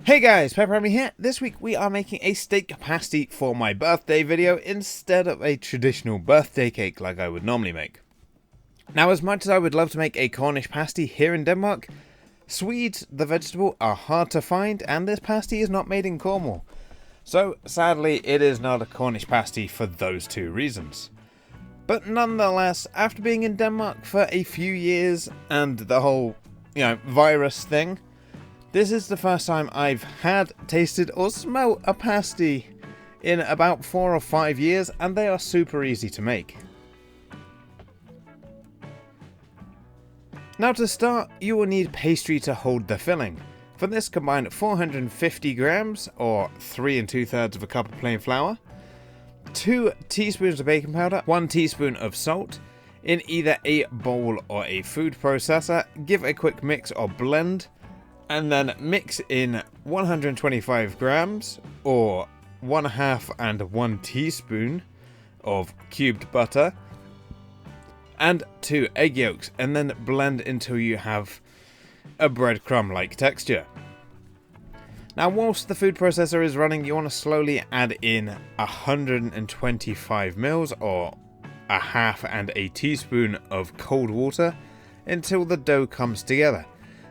Hey guys, PepperAmmy here. This week we are making a steak pasty for my birthday video instead of a traditional birthday cake like I would normally make. Now, as much as I would love to make a Cornish pasty here in Denmark, swedes, the vegetable, are hard to find and this pasty is not made in Cornwall. So sadly it is not a Cornish pasty for those two reasons. But nonetheless, after being in Denmark for a few years and the whole, virus thing, this is the first time I've had, tasted or smelt a pasty in about 4 or 5 years, and they are super easy to make. Now to start, you will need pastry to hold the filling. For this, combine 450 grams or 3 2/3 of a cup of plain flour, 2 teaspoons of baking powder, 1 teaspoon of salt, in either a bowl or a food processor. Give a quick mix or blend, and then mix in 125 grams or 1/2 and 1 teaspoon of cubed butter and 2 egg yolks, and then blend until you have a breadcrumb like texture. Now, whilst the food processor is running, you want to slowly add in 125 ml or 1/2 and a teaspoon of cold water until the dough comes together.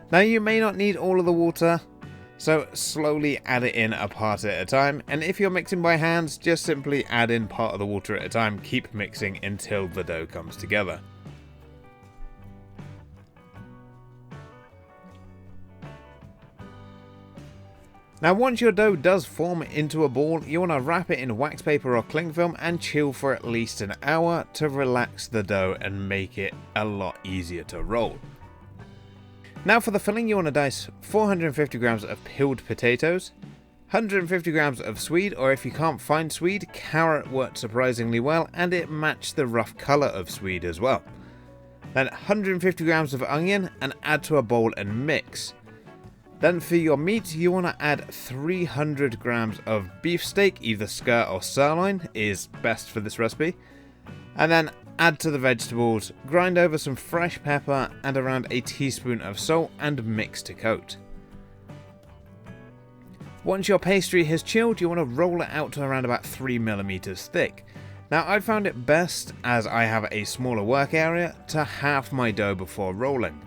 Now, you may not need all of the water, so slowly add it in a part at a time, and if you're mixing by hands, just simply add in part of the water at a time. Keep mixing until the dough comes together. Now, once your dough does form into a ball, you want to wrap it in wax paper or cling film and chill for at least an hour to relax the dough and make it a lot easier to roll. Now for the filling, you want to dice 450 grams of peeled potatoes, 150 grams of swede, or if you can't find swede, carrot worked surprisingly well and it matched the rough colour of swede as well. Then 150 grams of onion and add to a bowl and mix. Then for your meat, you want to add 300 grams of beef steak, either skirt or sirloin is best for this recipe, and then add to the vegetables, grind over some fresh pepper and around a teaspoon of salt and mix to coat. Once your pastry has chilled, you want to roll it out to around about 3mm thick. Now, I found it best, as I have a smaller work area, to half my dough before rolling.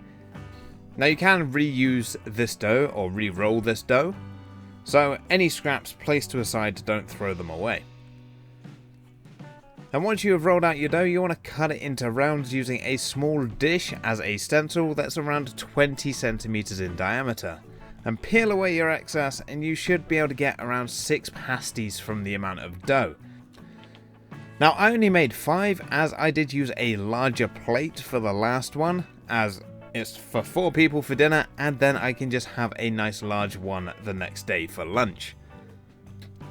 Now, you can reuse this dough or re-roll this dough, so any scraps placed to a side, don't throw them away. And once you have rolled out your dough, you want to cut it into rounds using a small dish as a stencil that's around 20 centimeters in diameter. And peel away your excess and you should be able to get around 6 pasties from the amount of dough. Now, I only made 5 as I did use a larger plate for the last one, as it's for 4 people for dinner, and then I can just have a nice large one the next day for lunch.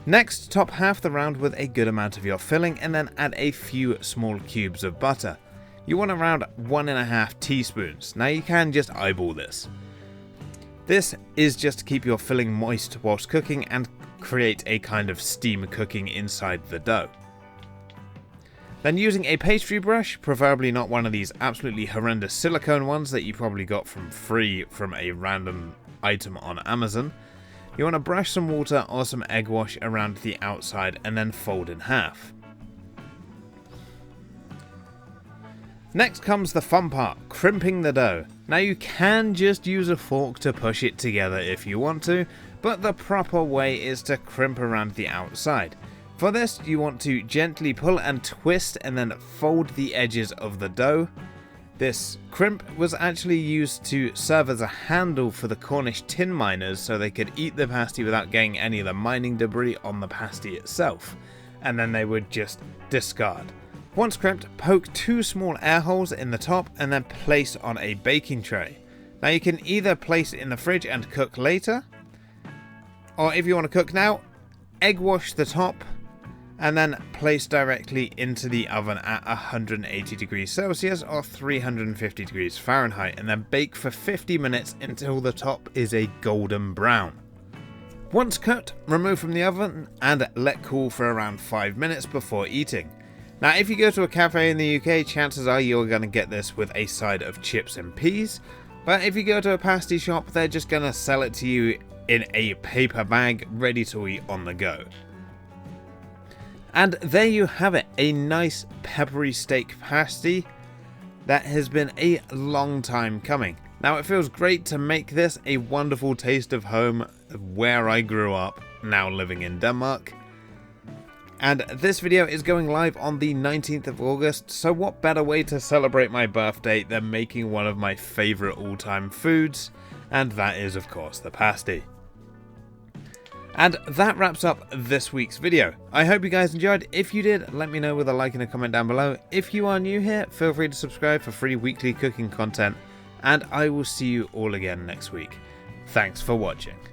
Next, top half the round with a good amount of your filling and then add a few small cubes of butter. You want around 1.5 teaspoons. Now, you can just eyeball this. This is just to keep your filling moist whilst cooking and create a kind of steam cooking inside the dough. Then, using a pastry brush, preferably not one of these absolutely horrendous silicone ones that you probably got free from a random item on Amazon, you want to brush some water or some egg wash around the outside and then fold in half. Next comes the fun part, crimping the dough. Now, you can just use a fork to push it together if you want to, but the proper way is to crimp around the outside. For this, you want to gently pull and twist and then fold the edges of the dough. This crimp was actually used to serve as a handle for the Cornish tin miners so they could eat the pasty without getting any of the mining debris on the pasty itself, and then they would just discard. Once crimped, poke 2 small air holes in the top and then place on a baking tray. Now, you can either place it in the fridge and cook later, or if you want to cook now, egg wash the top and then place directly into the oven at 180 degrees Celsius or 350 degrees Fahrenheit, and then bake for 50 minutes until the top is a golden brown. Once cooked, remove from the oven and let cool for around 5 minutes before eating. Now, if you go to a cafe in the UK, chances are you're going to get this with a side of chips and peas, but if you go to a pasty shop, they're just going to sell it to you in a paper bag ready to eat on the go. And there you have it, a nice peppery steak pasty that has been a long time coming. Now it feels great to make this a wonderful taste of home where I grew up, now living in Denmark. And this video is going live on the 19th of August, so what better way to celebrate my birthday than making one of my favourite all-time foods, and that is of course the pasty. And that wraps up this week's video. I hope you guys enjoyed. If you did, let me know with a like and a comment down below. If you are new here, feel free to subscribe for free weekly cooking content, and I will see you all again next week. Thanks for watching.